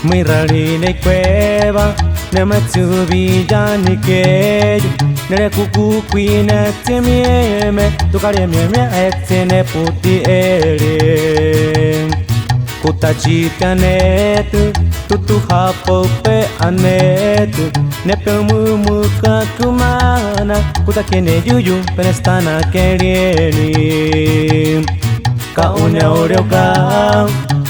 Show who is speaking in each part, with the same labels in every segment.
Speaker 1: Muy rari ne cueva, ne matsubi ya ni que ne cucu quina te mieme, tu cari mieme etne puti ere. Kutachi kanet, tu hapo pe anet, ne pe muka kumana, kutakene yuyu penestana kerieni. Ka unya oreuka.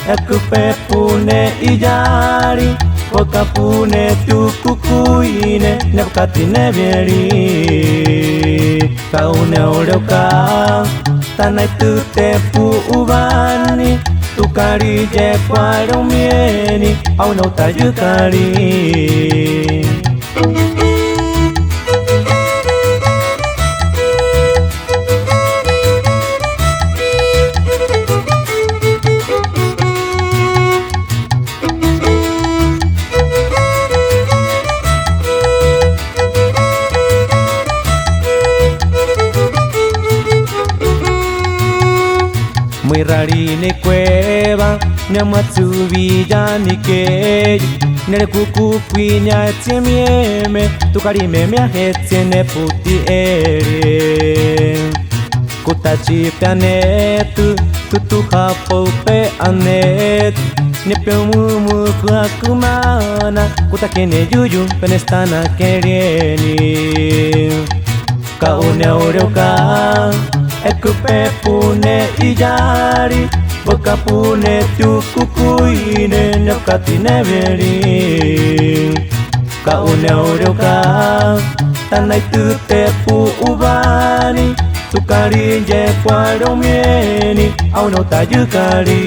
Speaker 1: Aku pepune ijari, oka pune tu kukuine, nepukatine vieri. Kaune oreuka, tanai tu tepu ubani, tu kari je kwaro mieni, au no tayukari. Muy rari ne cueva, ne matsubi ya ni que ne cucu quiña te mieme, tu cari me ajetse ne puti ere. Kutachi pianet, tu hapo pe anet, ne pe mumu kumana, kutakene yuyu penestana kerieni. Kaune oreuka. Eku pepune ijari, boka pune tu kukuine, nepukatine vieri. Kaune oreuka, tanai tu tepu ubani, tu kari je kwaro mieni, au no tayukari.